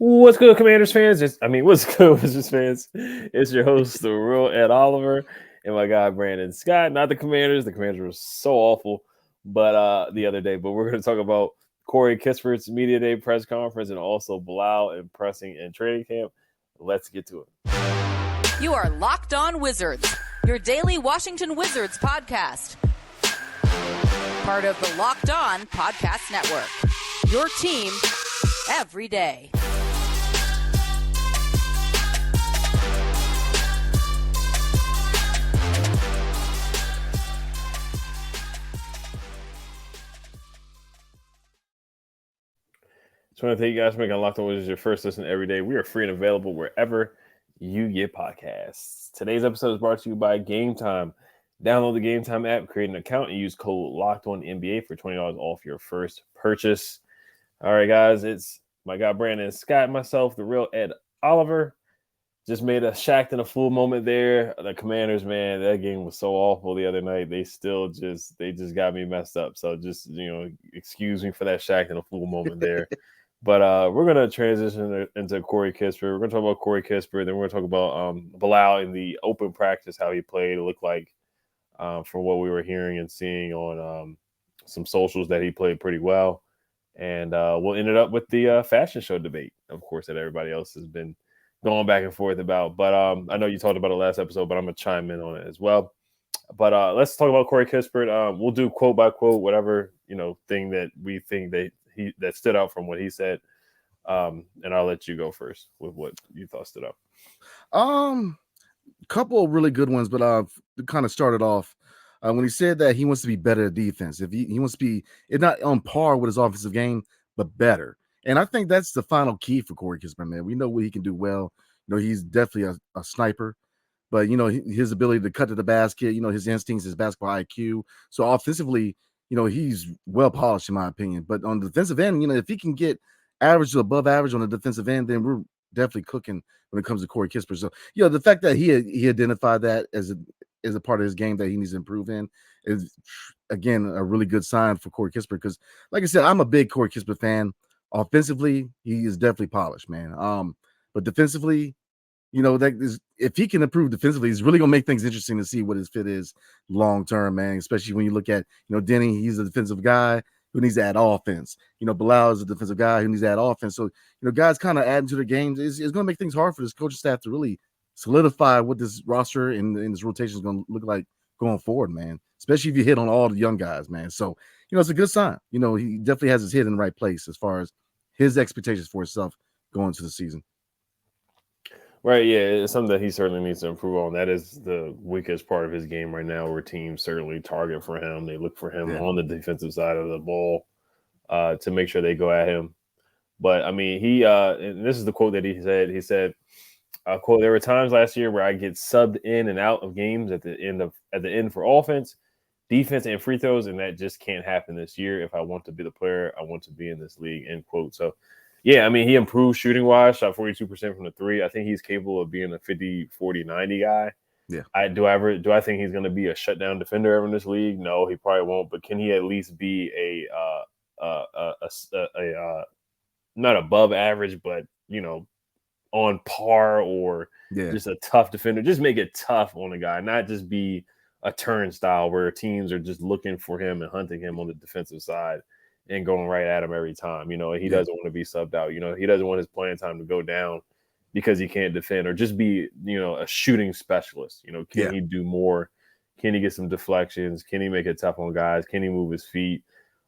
What's good, Commanders fans? What's good, Wizards fans? It's your host, the real Ed Oliver, and my guy Brandon Scott. Not the Commanders. The Commanders were so awful, but the other day. But we're going to talk about Corey Kispert's media day press conference and also Bilal impressing in training camp. Let's get to it. You are Locked On Wizards, your daily Washington Wizards podcast. Part of the Locked On Podcast Network. Your team every day. Just want to thank you guys for making Locked On Wizards your first listen every day. We are free and available wherever you get podcasts. Today's episode is brought to you by Gametime. Download the Gametime app, create an account, and use code LOCKEDONNBA for $20 off your first purchase. All right, guys, it's my guy Brandon Scott and myself, the real Ed Oliver. Just made a Shaq in a full moment there. The Commanders, man, that game was so awful the other night. They just got me messed up. So just, excuse me for that Shaq in a full moment there. But we're going to transition into Corey Kispert. We're going to talk about Corey Kispert. Then we're going to talk about Bilal in the open practice, how he played. It looked like, from what we were hearing and seeing on some socials, that he played pretty well. And we'll end it up with the fashion show debate, of course, that everybody else has been going back and forth about. But I know you talked about it last episode, but I'm going to chime in on it as well. But let's talk about Corey Kispert. We'll do quote by quote, whatever, thing that we think that stood out from what he said. And I'll let you go first with what you thought stood out. Couple of really good ones, but to kind of started off when he said that he wants to be better at defense. If he wants to be, if not on par with his offensive game, but better. And I think that's the final key for Corey Kispert, man. We know what he can do well. He's definitely a sniper, but his ability to cut to the basket, his instincts, his basketball IQ. So offensively, he's well polished in my opinion. But on the defensive end, if he can get average to above average on the defensive end, then we're definitely cooking when it comes to Corey Kispert. So, the fact that he identified that as a part of his game that he needs to improve in is, again, a really good sign for Corey Kispert. Because, like I said, I'm a big Corey Kispert fan. Offensively, he is definitely polished, man. But defensively, if he can improve defensively, he's really gonna make things interesting to see what his fit is long term, man. Especially when you look at Denny, he's a defensive guy who needs to add offense. Bilal is a defensive guy who needs to add offense. So guys kind of adding to their games is going to make things hard for this coaching staff to really solidify what this roster and this rotation is going to look like going forward, man. Especially if you hit on all the young guys, man. So it's a good sign. He definitely has his head in the right place as far as his expectations for himself going into the season. Right, yeah, it's something that he certainly needs to improve on. That is the weakest part of his game right now, where teams certainly target for him. They look for him on the defensive side of the ball to make sure they go at him. But, he and this is the quote that he said. He said, quote, "There were times last year where I get subbed in and out of games at the end for offense, defense, and free throws, and that just can't happen this year. If I want to be the player I want to be in this league," end quote. So, yeah, he improved shooting-wise, shot 42% from the three. I think he's capable of being a 50, 40, 90 guy. Yeah. Do I think he's going to be a shutdown defender ever in this league? No, he probably won't. But can he at least be a not above average, but on par, or just a tough defender? Just make it tough on a guy, not just be a turnstile where teams are just looking for him and hunting him on the defensive side and going right at him every time. He doesn't want to be subbed out. He doesn't want his playing time to go down because he can't defend, or just be, a shooting specialist. Can he do more? Can he get some deflections? Can he make it tough on guys? Can he move his feet?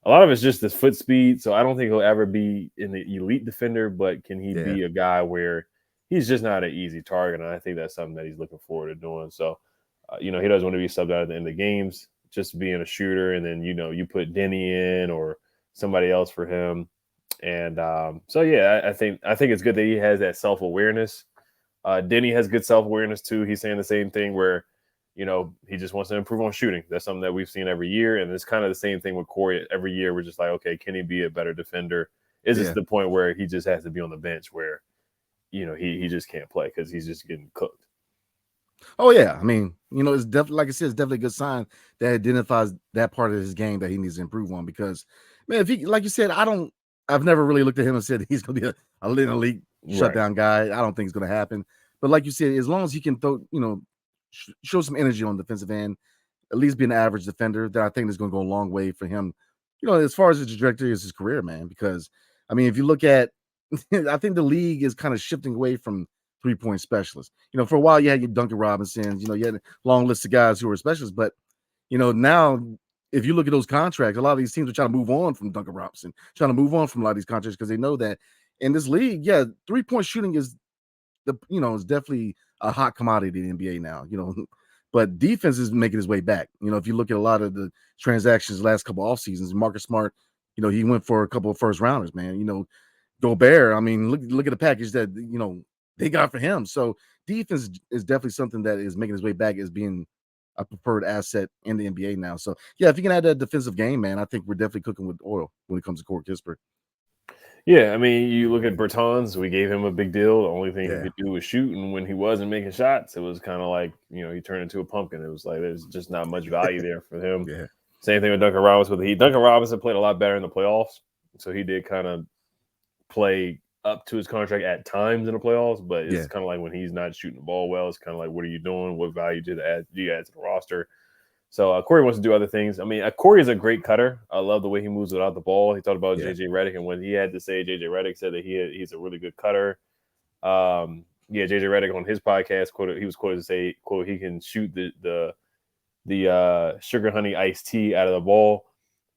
A lot of it's just his foot speed. So I don't think he'll ever be an elite defender, but can he be a guy where he's just not an easy target? And I think that's something that he's looking forward to doing. So, he doesn't want to be subbed out at the end of games, just being a shooter. And then, you put Denny in or somebody else for him. And so, yeah, I think it's good that he has that self-awareness. Denny has good self-awareness too. He's saying the same thing where, he just wants to improve on shooting. That's something that we've seen every year. And it's kind of the same thing with Corey. Every year we're just like, okay, can he be a better defender? Is this the point where he just has to be on the bench where, he just can't play because he's just getting cooked? Oh, yeah. It's definitely, like I said, it's definitely a good sign that identifies that part of his game that he needs to improve on. Because, man, if he, like you said, I don't I've never really looked at him and said he's going to be an elite shutdown guy. I don't think it's going to happen. But like you said, as long as he can show some energy on the defensive end, at least be an average defender, then I think it's going to go a long way for him, as far as his trajectory is his career, man. Because, I mean, if you look at, I think the league is kind of shifting away from three-point specialists. For a while you had your Duncan Robinsons, you had a long list of guys who were specialists. But, now if you look at those contracts, a lot of these teams are trying to move on from Duncan Robinson, trying to move on from a lot of these contracts because they know that in this league, three-point shooting is is definitely a hot commodity in the NBA now, but defense is making his way back. If you look at a lot of the transactions the last couple off seasons, Marcus Smart, he went for a couple of first rounders, man. Gobert, I mean, look at the package that, they got for him. So defense is definitely something that is making his way back as being a preferred asset in the NBA now. So if you can add that defensive game, man, I think we're definitely cooking with oil when it comes to Corey Kispert. Yeah, I mean, you look at Bertans, we gave him a big deal. The only thing he could do was shoot. And when he wasn't making shots, it was kind of like, he turned into a pumpkin. It was like there's just not much value there for him. Same thing with Duncan Robinson with the Heat. Duncan Robinson played a lot better in the playoffs. So he did kind of play up to his contract at times in the playoffs. But it's kind of like when he's not shooting the ball well, it's kind of like, what are you doing? What value do you add to the roster? So Corey wants to do other things. I mean, Corey is a great cutter. I love the way he moves without the ball. He talked about JJ Redick, and when he had to say, JJ Redick said that he's a really good cutter. JJ Redick on his podcast he was quoted to say, quote, he can shoot the sugar honey iced tea out of the ball.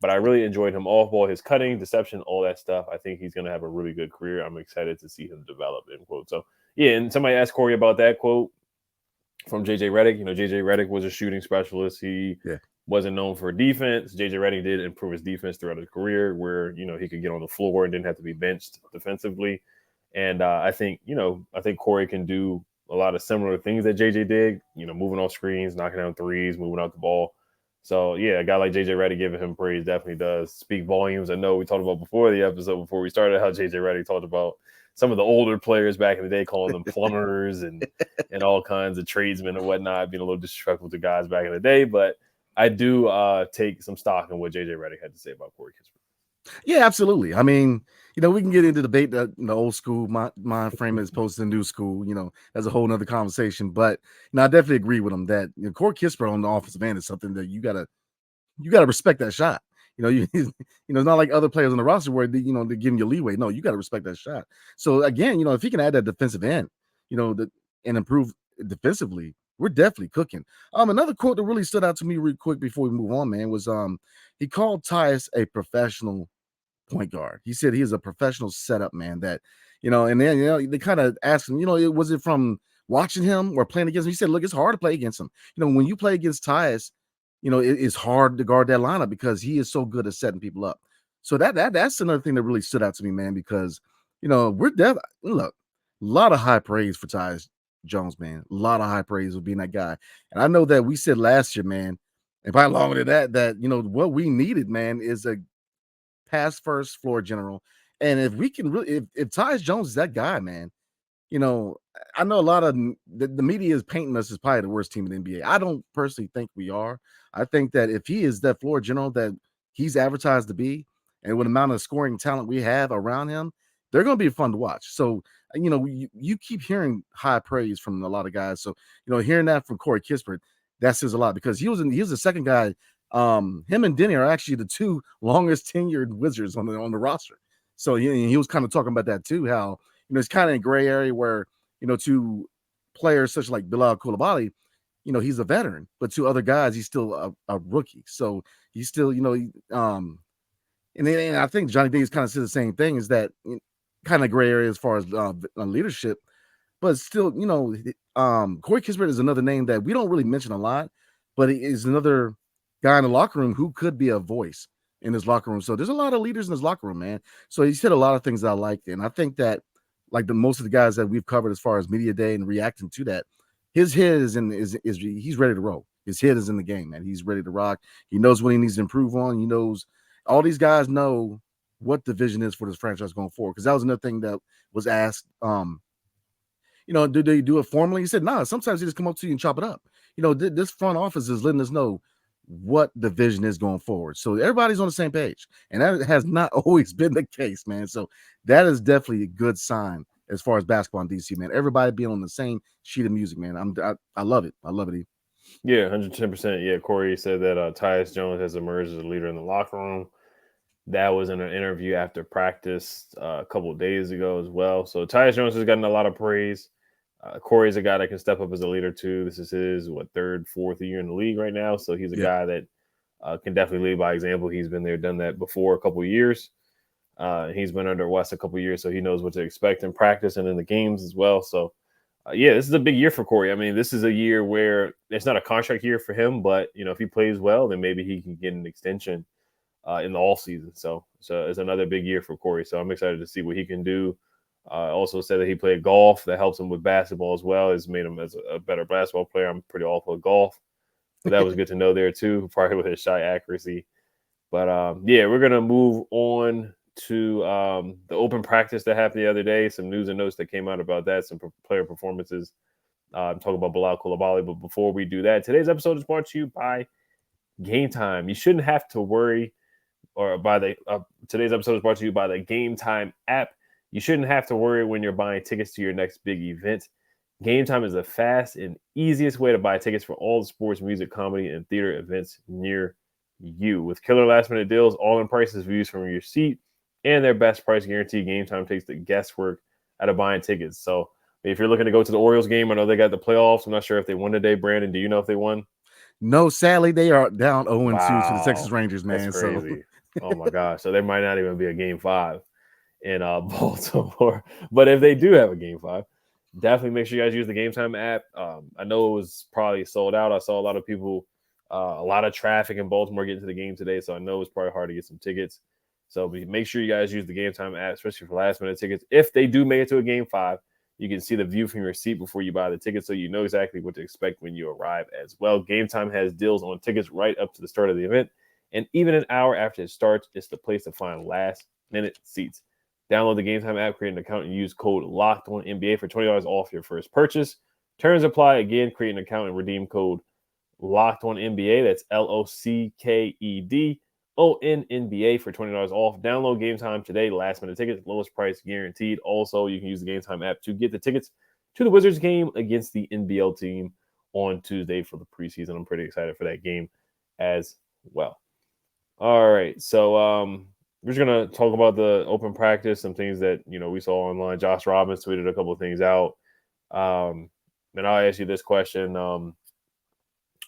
But I really enjoyed him off ball, his cutting, deception, all that stuff. I think he's going to have a really good career. I'm excited to see him develop, end quote. So and somebody asked Corey about that quote from JJ Redick. JJ Redick was a shooting specialist. He wasn't known for defense. JJ Redick did improve his defense throughout his career where, he could get on the floor and didn't have to be benched defensively. And I think Corey can do a lot of similar things that JJ did, moving off screens, knocking down threes, moving out the ball. So, a guy like JJ Redick giving him praise definitely does speak volumes. I know we talked about before we started, how JJ Redick talked about some of the older players back in the day, calling them plumbers and all kinds of tradesmen and whatnot, being a little disrespectful to guys back in the day. But I do take some stock in what JJ Redick had to say about Corey Kispert. Yeah, absolutely. I mean, we can get into debate that the old school mind frame as opposed to the new school. That's a whole nother conversation. But I definitely agree with him that Corey Kispert on the offensive end is something that you gotta respect that shot. It's not like other players on the roster where they're giving you leeway. No, you got to respect that shot. So again, if he can add that defensive end, and improve defensively, we're definitely cooking. Another quote that really stood out to me real quick before we move on, man, was he called Tyus a professional point guard. He said he is a professional setup man that, and then, they kind of asked him, was it from watching him or playing against him? He said, look, it's hard to play against him. When you play against Tyus, it's hard to guard that lineup because he is so good at setting people up. So that's another thing that really stood out to me, man, because, look, a lot of high praise for Tyus Jones, man. A lot of high praise for being that guy. And I know that we said last year, man, and probably longer than that, what we needed, man, is a pass first floor general. And if we can really, if Tyus Jones is that guy, man, I know a lot of the media is painting us as probably the worst team in the NBA. I don't personally think we are. I think that if he is that floor general that he's advertised to be, and with the amount of scoring talent we have around him, they're going to be fun to watch. So, you keep hearing high praise from a lot of guys. So, hearing that from Corey Kispert, that says a lot because he was the second guy. Him and Denny are actually the two longest tenured Wizards on the roster. So he was kind of talking about that too, how, it's kind of a gray area where, to players such like Bilal Coulibaly, he's a veteran, but to other guys, he's still a rookie. So he's still, and I think Johnny Davis kind of said the same thing, is that kind of gray area as far as leadership, but still, Corey Kispert is another name that we don't really mention a lot, but he is another guy in the locker room who could be a voice in his locker room. So there's a lot of leaders in his locker room, man. So he said a lot of things that I liked. And I think that like most of the guys that we've covered as far as media day and reacting to that, his head is he's ready to roll. His head is in the game, man. He's ready to rock. He knows what he needs to improve on. He knows all these guys know what the vision is for this franchise going forward. Because that was another thing that was asked. Do they do it formally? He said, nah, sometimes they just come up to you and chop it up. This front office is letting us know what the vision is going forward. So everybody's on the same page, and that has not always been the case, man. So that is definitely a good sign as far as basketball in DC, man. Everybody being on the same sheet of music, man. I love it. I love it. Yeah, 110%. Yeah, Corey said that Tyus Jones has emerged as a leader in the locker room. That was in an interview after practice a couple of days ago as well. So Tyus Jones has gotten a lot of praise. Corey's a guy that can step up as a leader too. This is his third, fourth year in the league right now. So he's a guy that can definitely lead by example. He's been there, done that before a couple of years. He's been under West a couple of years, so he knows what to expect in practice and in the games as well. So this is a big year for Corey. I mean, this is a year where it's not a contract year for him, but if he plays well, then maybe he can get an extension in the all season. So it's another big year for Corey. So I'm excited to see what he can do. Also said that he played golf. That helps him with basketball as well. It's made him as a better basketball player. I'm pretty awful at golf, but that was good to know there too, probably with his shot accuracy. But we're going to move on to the open practice that happened the other day. Some news and notes that came out about that, some player performances. I'm talking about Bilal Coulibaly. But before we do that, today's episode is brought to you by Gametime. You shouldn't have to worry, or today's episode is brought to you by the Gametime app. You shouldn't have to worry when you're buying tickets to your next big event. Gametime is the fast and easiest way to buy tickets for all the sports, music, comedy, and theater events near you. With killer last-minute deals, all-in prices, views from your seat, and their best price guarantee, Gametime takes the guesswork out of buying tickets. So if you're looking to go to the Orioles game, I know they got the playoffs. I'm not sure if they won today. Brandon, do you know if they won? No, sadly, they are down 0-2 to the Texas Rangers, man. That's crazy. So. Oh, my gosh. So there might not even be a Game 5 in Baltimore. But if they do have a Game 5, definitely make sure you guys use the Gametime app. I know it was probably sold out. I saw a lot of people, a lot of traffic in Baltimore getting to the game today, so I know it's probably hard to get some tickets. So make sure you guys use the Gametime app, especially for last-minute tickets. If they do make it to a Game 5, you can see the view from your seat before you buy the ticket, so you know exactly what to expect when you arrive as well. Gametime has deals on tickets right up to the start of the event, and even an hour after it starts, it's the place to find last-minute seats. Download the Gametime app, create an account, and use code LOCKEDONNBA for $20 off your first purchase. Terms apply. Again, create an account and redeem code LOCKEDONNBA. That's LOCKEDONNBA for $20 off. Download Gametime today. Last-minute tickets, lowest price guaranteed. Also, you can use the Gametime app to get the tickets to the Wizards game against the NBL team on Tuesday for the preseason. I'm pretty excited for that game as well. All right, so we're just going to talk about the open practice, some things that, we saw online. Josh Robbins tweeted a couple of things out. And I'll ask you this question.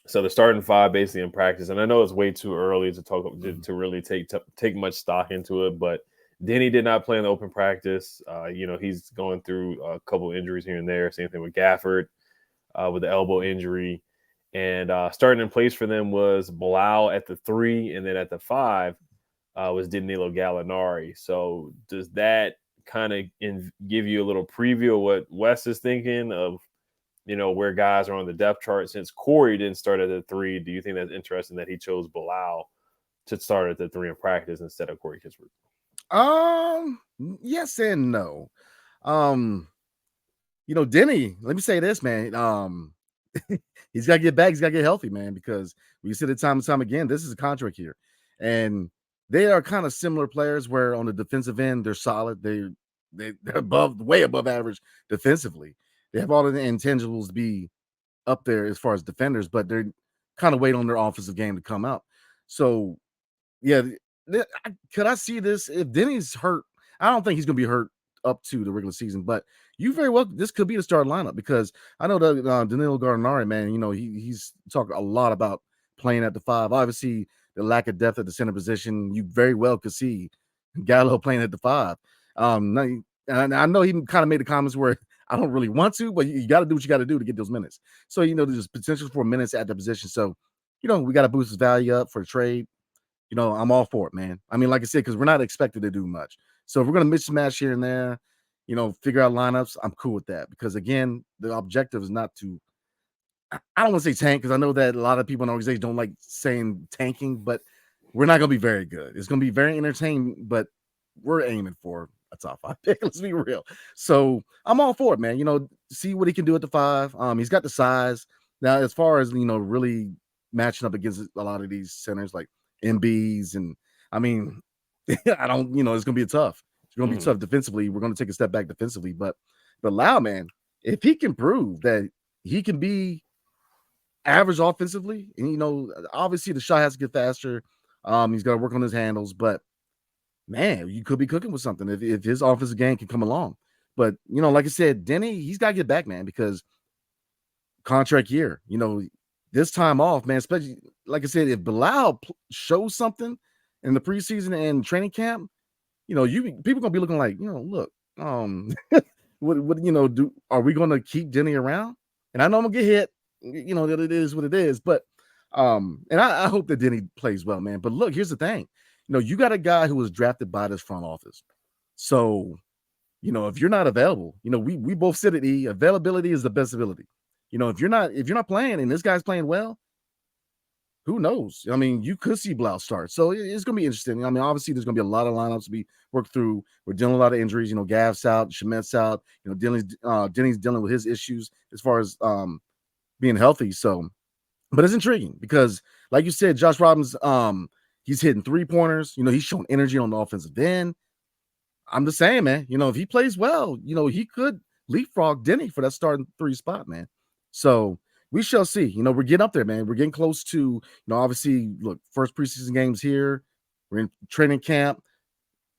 So the starting five basically in practice, and I know it's way too early to talk to really take much stock into it, but Denny did not play in the open practice. He's going through a couple of injuries here and there. Same thing with Gafford with the elbow injury. And starting in place for them was Bilal at the 3, and then at the 5 was Danilo Gallinari. So does that kind of give you a little preview of what Wes is thinking of, where guys are on the depth chart? Since Corey didn't start at the 3, do you think that's interesting that he chose Bilal to start at the 3 in practice instead of Corey Kispert? Yes and no. Denny, let me say this, man. He's got to get back. He's got to get healthy, man, because we said it time and time again, this is a contract here. And they are kind of similar players where on the defensive end, they're solid. They're way above average defensively. They have all the intangibles to be up there as far as defenders, but they're kind of waiting on their offensive game to come out. So, yeah, could I see this? If Denny's hurt, I don't think he's going to be hurt up to the regular season, but this could be the starting lineup, because I know that Danilo Gallinari, man, he's talking a lot about playing at the 5. Obviously, the lack of depth at the center position, you very well could see Gallo playing at the 5. And I know he kind of made the comments where I don't really want to, but you got to do what you got to do to get those minutes. So, there's potential for minutes at the position. So, we got to boost his value up for a trade. I'm all for it, man. I mean, like I said, because we're not expected to do much. So if we're going to mix and match here and there, figure out lineups, I'm cool with that. Because, again, the objective is not to – I don't want to say tank, because I know that a lot of people in the organization don't like saying tanking, but we're not going to be very good. It's going to be very entertaining, but we're aiming for a top 5 pick. Let's be real. So I'm all for it, man. See what he can do at the 5. He's got the size. Now, as far as, really, matching up against a lot of these centers like MBs. And I mean, I don't, it's going to be tough. It's going to be tough defensively. We're going to take a step back defensively. But Lau, man, if he can prove that he can be average offensively, and, obviously the shot has to get faster. He's got to work on his handles. But, man, you could be cooking with something if his offensive game can come along. But, like I said, Denny, he's got to get back, man, because contract year, this time off, man, especially, like I said, if Bilal shows something in the preseason and training camp, people gonna be looking like, look, what are we gonna keep Denny around? And I know I'm gonna get hit, that it is what it is, but and I hope that Denny plays well, man. But look, here's the thing, you got a guy who was drafted by this front office, so if you're not available, we both said it. Availability is the best ability. If you're not playing and this guy's playing well, who knows? I mean, you could see Bilal start. So it's going to be interesting. I mean, obviously, there's going to be a lot of lineups to be worked through. We're dealing with a lot of injuries. Gav's out, Shamet's out. Denny's dealing with his issues as far as being healthy. So, but it's intriguing because, like you said, Josh Robbins, he's hitting 3-pointers. He's showing energy on the offensive end. I'm just saying, man, if he plays well, he could leapfrog Denny for that starting 3 spot, man. So we shall see. We're getting up there, man. We're getting close to, obviously, look, first preseason games here. We're in training camp.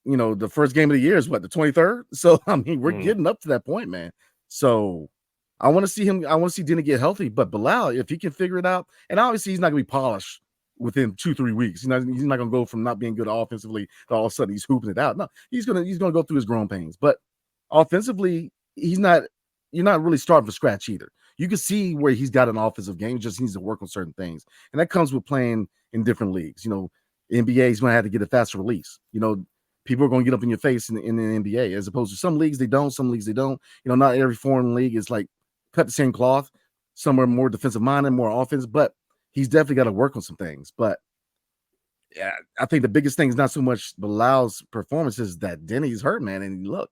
The first game of the year is what, the 23rd? So, I mean, we're getting up to that point, man. So I want to see him. I want to see Denny get healthy. But Bilal, if he can figure it out, and obviously he's not going to be polished within 2-3 weeks. He's not going to go from not being good offensively to all of a sudden he's hooping it out. No, he's going to go through his growing pains. But offensively, you're not really starting from scratch either. You can see where he's got an offensive game. He just needs to work on certain things. And that comes with playing in different leagues. NBA is going to have to get a faster release. People are going to get up in your face in the NBA, as opposed to some leagues they don't, some leagues they don't. Not every foreign league is like cut the same cloth. Some are more defensive minded, more offense, but he's definitely got to work on some things. But yeah, I think the biggest thing is not so much Bilal's performance, is that Denny's hurt, man. And look,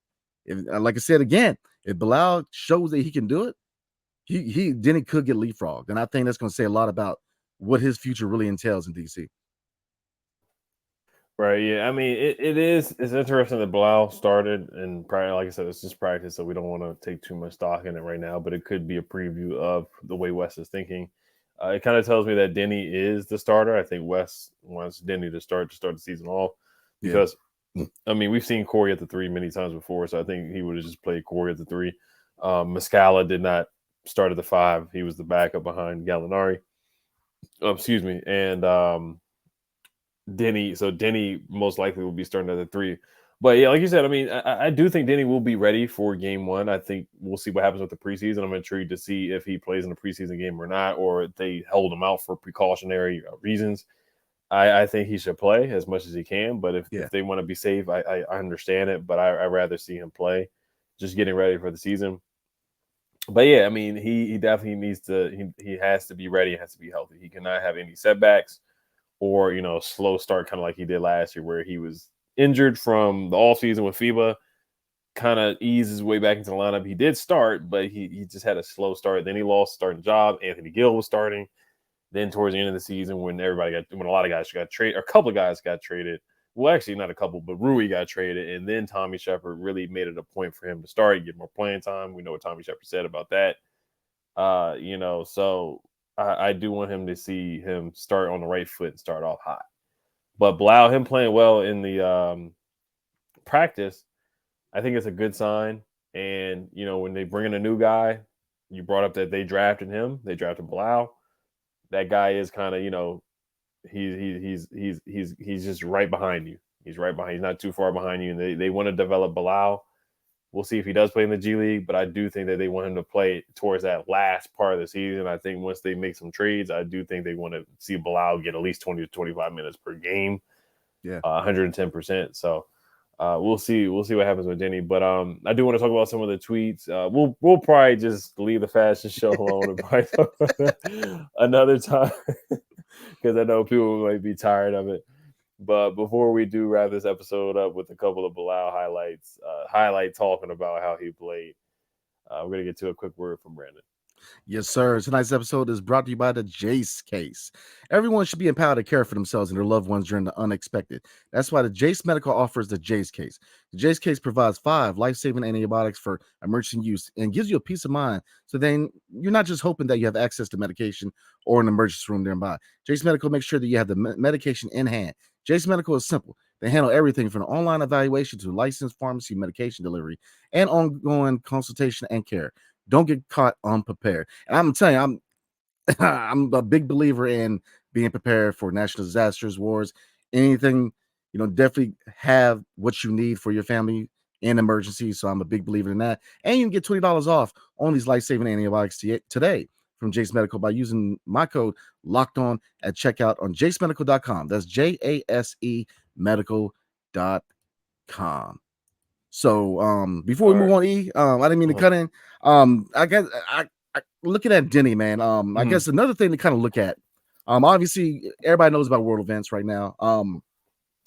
like I said again, if Bilal shows that he can do it, Denny could get leapfrogged, and I think that's going to say a lot about what his future really entails in DC. Right. Yeah. I mean, it's interesting that Bilal started, and probably, like I said, it's just practice, so we don't want to take too much stock in it right now. But it could be a preview of the way Wes is thinking. It kind of tells me that Denny is the starter. I think Wes wants Denny to start the season off because, I mean, we've seen Corey at the 3 many times before, so I think he would have just played Corey at the 3. Muscala did not start at the 5. He was the backup behind Gallinari. Excuse me. And Denny most likely will be starting at the 3. But yeah, like you said, I mean, I do think Denny will be ready for game 1. I think we'll see what happens with the preseason. I'm intrigued to see if he plays in the preseason game or not, or if they hold him out for precautionary reasons. I think he should play as much as he can, but if they want to be safe, I understand it, but I'd rather see him play, just getting ready for the season. But yeah, I mean, he definitely needs to, he has to be ready, he has to be healthy. He cannot have any setbacks or, slow start, kind of like he did last year, where he was injured from the offseason with FIBA, kind of eased his way back into the lineup. He did start, but he just had a slow start. Then he lost starting job. Anthony Gill was starting. Then towards the end of the season, when a lot of guys got traded, or a couple of guys got traded. Well, actually not a couple, but Rui got traded. And then Tommy Shepard really made it a point for him to start, get more playing time. We know what Tommy Shepard said about that. So I do want him to see him start on the right foot and start off hot. But Bilal, him playing well in the practice, I think it's a good sign. And, when they bring in a new guy, you brought up that they drafted him. They drafted Bilal. That guy is kind of, he's just right behind you. He's right behind. He's not too far behind you. And they want to develop Bilal. We'll see if he does play in the G League, but I do think that they want him to play towards that last part of the season. I think once they make some trades, I do think they want to see Bilal get at least 20 to 25 minutes per game. Yeah, 110%. So we'll see. We'll see what happens with Denny. But I do want to talk about some of the tweets. We'll probably just leave the fashion show alone and probably talk about that another time because I know people might be tired of it. But before we do wrap this episode up with a couple of Bilal highlights talking about how he played, we're going to get to a quick word from Brandon. Yes, sir. Tonight's episode is brought to you by the Jase case. Everyone should be empowered to care for themselves and their loved ones during the unexpected. That's why the Jase Medical offers the Jase case. The Jase case provides 5 life-saving antibiotics for emergency use and gives you a peace of mind. So then you're not just hoping that you have access to medication or an emergency room nearby. Jase Medical makes sure that you have the medication in hand. Jase Medical is simple. They handle everything from online evaluation to licensed pharmacy medication delivery and ongoing consultation and care. Don't get caught unprepared. And I'm telling you, I'm a big believer in being prepared for national disasters, wars, anything. Definitely have what you need for your family in emergencies. So I'm a big believer in that. And you can get $20 off on these life-saving antibiotics today from Jase Medical by using my code Locked On at checkout on jasemedical.com. That's JASE medical.com. So before we move on, I didn't mean to cut in. I guess I looking at Denny, man. I guess another thing to kind of look at. Obviously everybody knows about world events right now.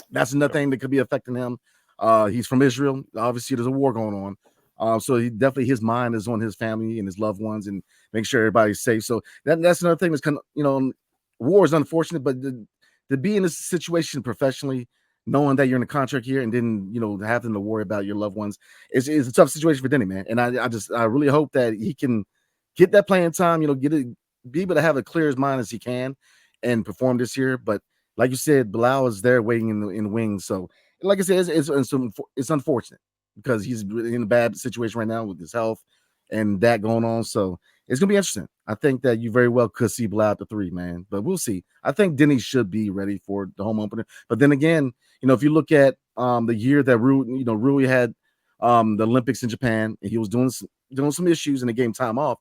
That's another thing that could be affecting him. He's from Israel. Obviously, there's a war going on. So he definitely his mind is on his family and his loved ones and make sure everybody's safe. So that's another thing that's kind of, war is unfortunate, but to be in this situation professionally, knowing that you're in a contract here and then, having to worry about your loved ones is a tough situation for Denny, man. And I really hope that he can get that playing time, be able to have a clear as mind as he can and perform this year. But like you said, Bilal is there waiting in the wings. So like I said, it's unfortunate because he's in a bad situation right now with his health and that going on. So it's going to be interesting. I think that you very well could see Bilal at the 3, man, but we'll see. I think Denny should be ready for the home opener. But then again, if you look at the year that Rui had the Olympics in Japan and he was doing some issues and they gave him time off.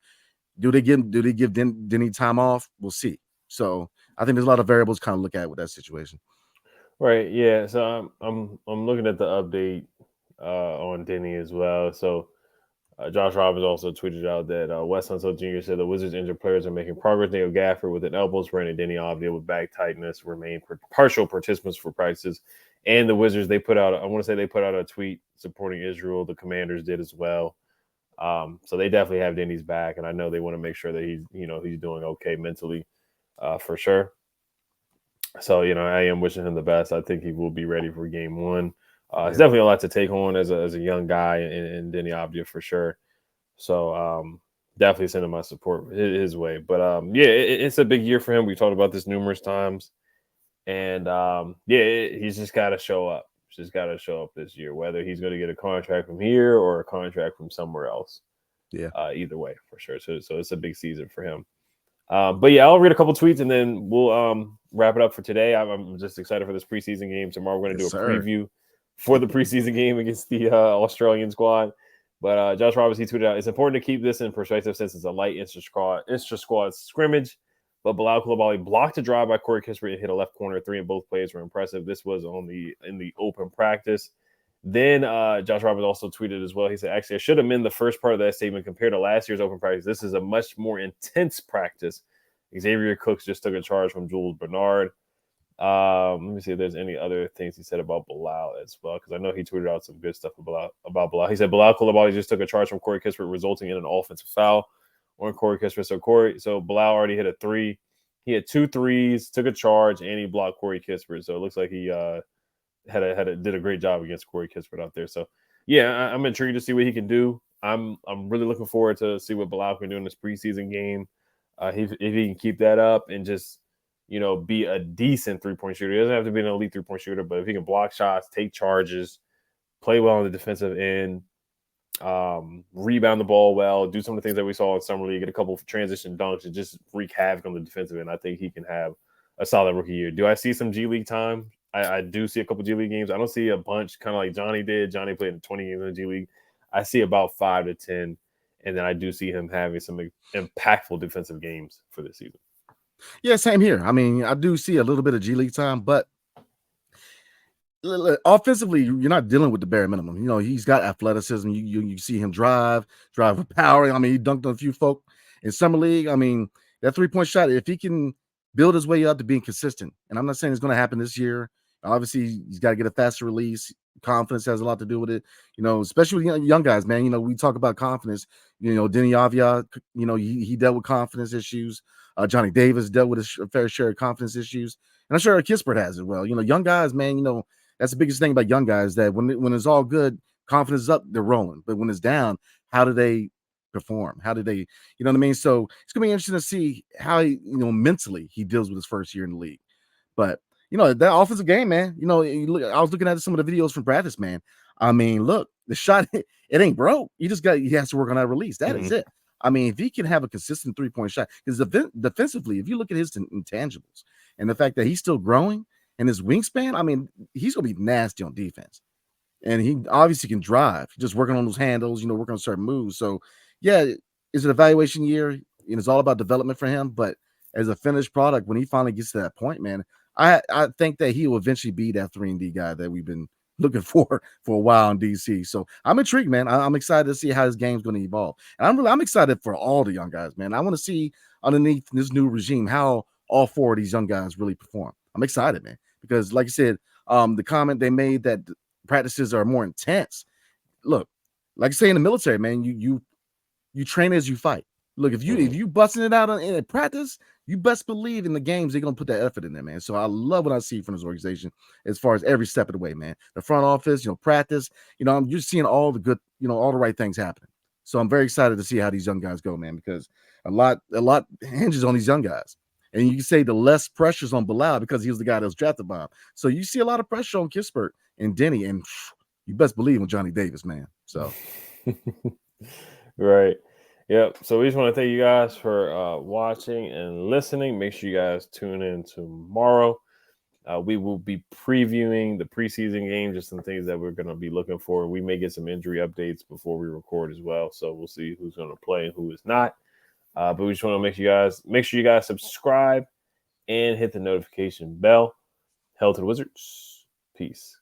Do they give Denny time off? We'll see. So I think there's a lot of variables kind of look at with that situation. Right. Yeah. So I'm looking at the update on Denny as well. So Josh Robbins also tweeted out that Wes Unseld Jr. said the Wizards injured players are making progress. Daniel Gafford with an elbow sprain and Denny Avdia with back tightness remain partial participants for practices. And the Wizards, they put out a tweet supporting Israel. The Commanders did as well. So they definitely have Denny's back, and I know they want to make sure that he's doing okay mentally, for sure. So I am wishing him the best. I think he will be ready for Game 1. It's definitely a lot to take on as a young guy in Denny Avdia for sure. So definitely sending my support his way. But it's a big year for him. We talked about this numerous times, and he's just got to show up. Just got to show up this year, whether he's going to get a contract from here or a contract from somewhere else. Yeah. Either way, for sure. So it's a big season for him. But yeah, I'll read a couple tweets and then we'll wrap it up for today. I'm just excited for this preseason game. Tomorrow we're going to do a preview for the preseason game against the Australian squad. But Josh Roberts, he tweeted out, it's important to keep this in perspective since it's a light intra-squad scrimmage. But Bilal Coulibaly blocked a drive by Corey Kispert and hit a left corner 3, and both plays were impressive. This was in the open practice. Then Josh Roberts also tweeted as well. He said, actually, I should amend the first part of that statement compared to last year's open practice. This is a much more intense practice. Xavier Cooks just took a charge from Jules Bernard. Let me see if there's any other things he said about Bilal as well, because I know he tweeted out some good stuff about Bilal. He said Bilal Coulibaly just took a charge from Corey Kispert, resulting in an offensive foul on Corey Kispert. So Bilal already hit a 3. He had 2 threes, took a charge, and he blocked Corey Kispert. So it looks like he did a great job against Corey Kispert out there. So yeah, I'm intrigued to see what he can do. I'm really looking forward to see what Bilal can do in this preseason game. If he can keep that up and just be a decent 3-point shooter. He doesn't have to be an elite 3-point shooter, but if he can block shots, take charges, play well on the defensive end, rebound the ball well, do some of the things that we saw in Summer League, get a couple of transition dunks, and just wreak havoc on the defensive end, I think he can have a solid rookie year. Do I see some G League time? I do see a couple G League games. I don't see a bunch, kind of like Johnny did. Johnny played in 20 games in the G League. I see about 5 to 10, and then I do see him having some impactful defensive games for this season. Yeah, same here. I mean, I do see a little bit of G League time, but offensively, you're not dealing with the bare minimum. He's got athleticism. You see him drive with power. I mean, he dunked on a few folk in Summer League. I mean, that 3-point shot, if he can build his way up to being consistent, and I'm not saying it's going to happen this year. Obviously, he's got to get a faster release. Confidence has a lot to do with it, especially with young guys, man. We talk about confidence. Denny Avia, he dealt with confidence issues. Johnny Davis dealt with a fair share of confidence issues. And I'm sure Kispert has as well. Young guys, man, that's the biggest thing about young guys, that when it's all good, confidence is up, they're rolling. But when it's down, how do they perform? How do they, you know what I mean? So it's going to be interesting to see how he, mentally he deals with his first year in the league. But that offensive game, man. I was looking at some of the videos from practice, man. I mean, look, the shot, it ain't broke. He has to work on that release. That is it. I mean, if he can have a consistent 3-point shot, because defensively, if you look at his intangibles and the fact that he's still growing and his wingspan, I mean, he's gonna be nasty on defense. And he obviously can drive, just working on those handles, working on certain moves. So, yeah, it's an evaluation year, and it's all about development for him. But as a finished product, when he finally gets to that point, man, I think that he will eventually be that 3-and-D guy that we've been looking for a while in DC. So I'm intrigued, man. I'm excited to see how his game's going to evolve. And I'm excited for all the young guys, man. I want to see underneath this new regime how all 4 of these young guys really perform. I'm excited, man, because like I said, the comment they made that practices are more intense. Look, like I say in the military, man, you train as you fight. Look, if you busting it out in practice, you best believe in the games they're gonna put that effort in there, man. So I love what I see from this organization as far as every step of the way, man. The front office, practice, I'm just seeing all the good, all the right things happening. So I'm very excited to see how these young guys go, man, because a lot hinges on these young guys. And you can say the less pressure's on Bilal because he was the guy that was drafted by him. So you see a lot of pressure on Kispert and Denny, and you best believe in Johnny Davis, man. So right. Yep. So we just want to thank you guys for watching and listening. Make sure you guys tune in tomorrow. We will be previewing the preseason games, just some things that we're going to be looking for. We may get some injury updates before we record as well. So we'll see who's going to play and who is not. But we just want to make sure you guys subscribe and hit the notification bell. Hell to the Wizards. Peace.